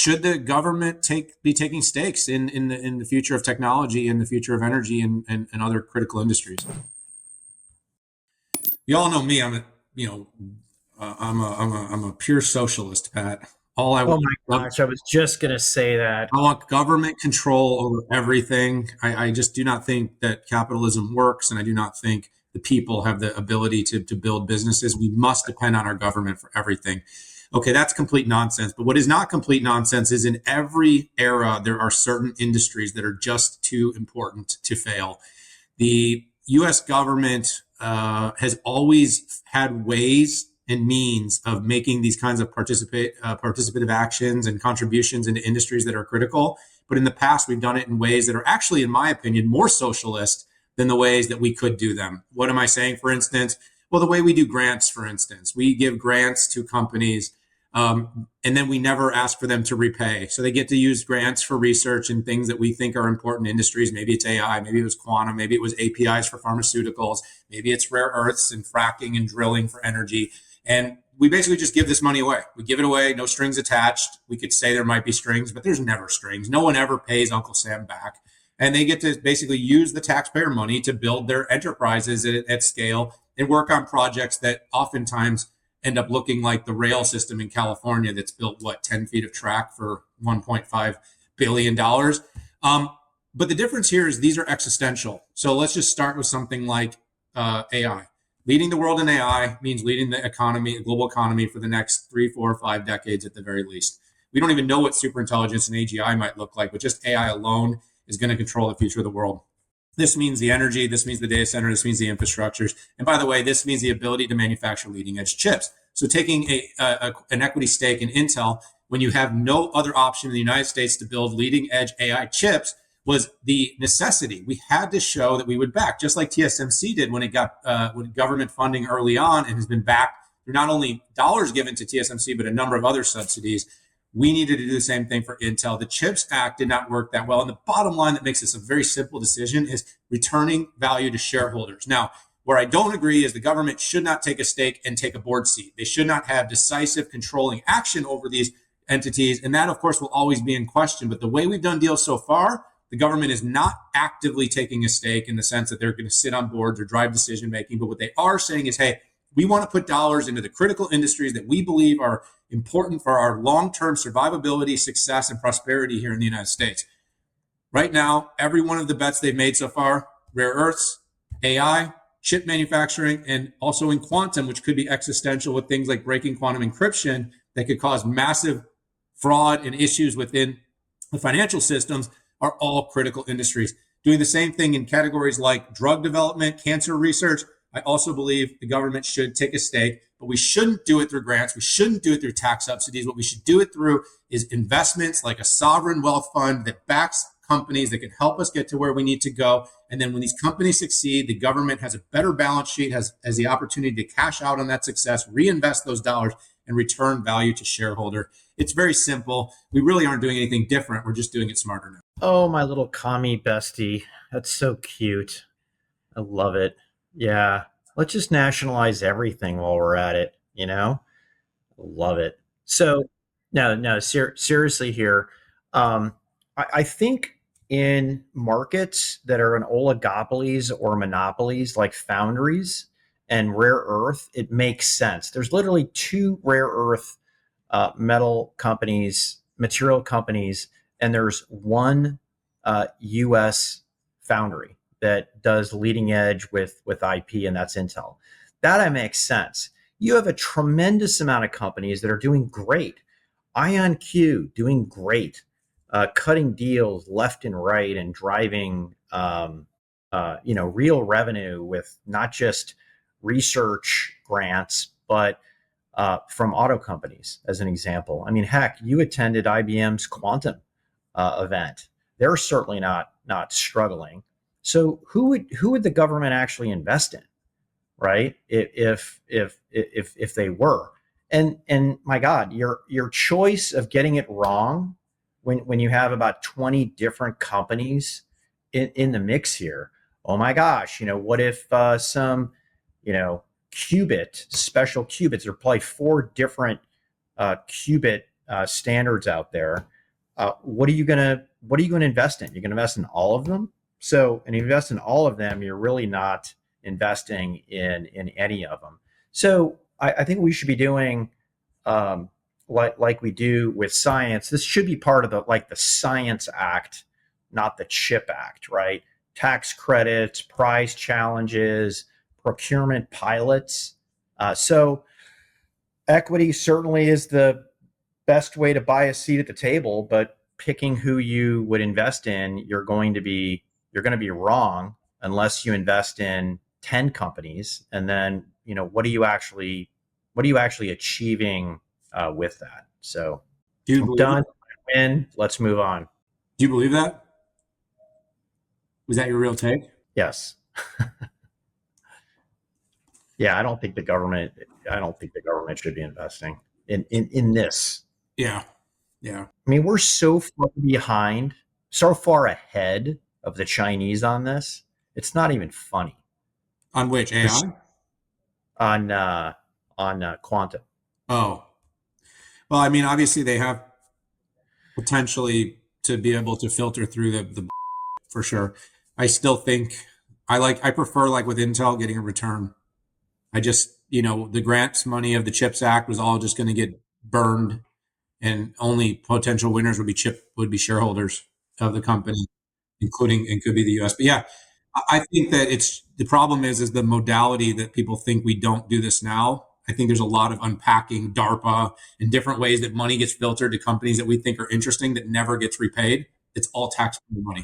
should the government be taking stakes in the future of technology and the future of energy and other critical industries? You all know me. I'm a pure socialist, Pat. All I Oh want, my gosh, I was just going to say that. I want government control over everything. I just do not think that capitalism works, and I do not think the people have the ability to build businesses. We must depend on our government for everything. Okay, that's complete nonsense. But what is not complete nonsense is in every era, there are certain industries that are just too important to fail. The US government has always had ways and means of making these kinds of participative actions and contributions into industries that are critical. But in the past, we've done it in ways that are actually, in my opinion, more socialist than the ways that we could do them. What am I saying, for instance? Well, the way we do grants, for instance, we give grants to companies and then we never ask for them to repay. So they get to use grants for research and things that we think are important industries. Maybe it's AI, maybe it was quantum, maybe it was APIs for pharmaceuticals, maybe it's rare earths and fracking and drilling for energy. And we basically just give this money away. We give it away, no strings attached. We could say there might be strings, but there's never strings. No one ever pays Uncle Sam back. And they get to basically use the taxpayer money to build their enterprises at scale and work on projects that oftentimes end up looking like the rail system in California that's built, 10 feet of track for $1.5 billion. But the difference here is these are existential. So let's just start with something like AI. Leading the world in AI means leading the economy, the global economy for the next 3, 4, 5 decades at the very least. We don't even know what superintelligence and AGI might look like, but just AI alone is going to control the future of the world. This means the energy, this means the data center, this means the infrastructures. And by the way, this means the ability to manufacture leading edge chips. So taking an equity stake in Intel when you have no other option in the United States to build leading edge AI chips was the necessity. We had to show that we would back, just like TSMC did when it got government funding early on and has been backed through not only dollars given to TSMC, but a number of other subsidies. We needed to do the same thing for Intel. The CHIPS Act did not work that well. And the bottom line that makes this a very simple decision is returning value to shareholders. Now, where I don't agree is the government should not take a stake and take a board seat. They should not have decisive controlling action over these entities. And that, of course, will always be in question. But the way we've done deals so far, the government is not actively taking a stake in the sense that they're going to sit on boards or drive decision making. But what they are saying is, hey, we want to put dollars into the critical industries that we believe are important for our long-term survivability, success, and prosperity here in the United States. Right now, every one of the bets they've made so far, rare earths, AI, chip manufacturing, and also in quantum, which could be existential with things like breaking quantum encryption that could cause massive fraud and issues within the financial systems, are all critical industries. Doing the same thing in categories like drug development, cancer research. I also believe the government should take a stake, but we shouldn't do it through grants. We shouldn't do it through tax subsidies. What we should do it through is investments like a sovereign wealth fund that backs companies that can help us get to where we need to go. And then when these companies succeed, the government has a better balance sheet, has the opportunity to cash out on that success, reinvest those dollars, and return value to shareholder. It's very simple. We really aren't doing anything different. We're just doing it smarter now. Oh, my little commie bestie. That's so cute. I love it. Yeah. Let's just nationalize everything while we're at it, you know? Love it. So, no, seriously here. I think in markets that are in oligopolies or monopolies like foundries and rare earth, it makes sense. There's literally two rare earth metal companies, material companies, and there's one U.S. foundry that does leading edge with IP, and that's Intel. That makes sense. You have a tremendous amount of companies that are doing great. IonQ doing great, cutting deals left and right and driving real revenue with not just research grants, but from auto companies, as an example. I mean, heck, you attended IBM's quantum event. They're certainly not struggling. So who would the government actually invest in, right? If they were, and my God, your choice of getting it wrong when you have about 20 different companies in the mix here. Oh my gosh, what if some special qubits? There are probably 4 different qubit standards out there. what are you gonna invest in? You're gonna invest in all of them. So, and you invest in all of them, you're really not investing in any of them. So, I think we should be doing like we do with science. This should be part of the Science Act, not the Chip Act, right? Tax credits, prize challenges, procurement pilots. So equity certainly is the best way to buy a seat at the table, but picking who you would invest in, you're going to be wrong unless you invest in 10 companies. And then, what are you actually achieving with that? So Do you I'm believe done. it? Win. Let's move on. Do you believe that? Was that your real take? Yes. Yeah, I don't think the government should be investing in this. Yeah. Yeah. I mean, we're so far behind, so far ahead of the Chinese on this. It's not even funny. On which This AI? on quantum. Oh, well, I mean, obviously they have potentially to be able to filter through the for sure. I still think I prefer like with Intel getting a return. I just, the grants money of the CHIPS Act was all just going to get burned, and only potential winners would be shareholders of the company, including and could be the U.S. But yeah, I think that it's the problem is the modality that people think we don't do this now. I think there's a lot of unpacking DARPA and different ways that money gets filtered to companies that we think are interesting that never gets repaid. It's all taxpayer money.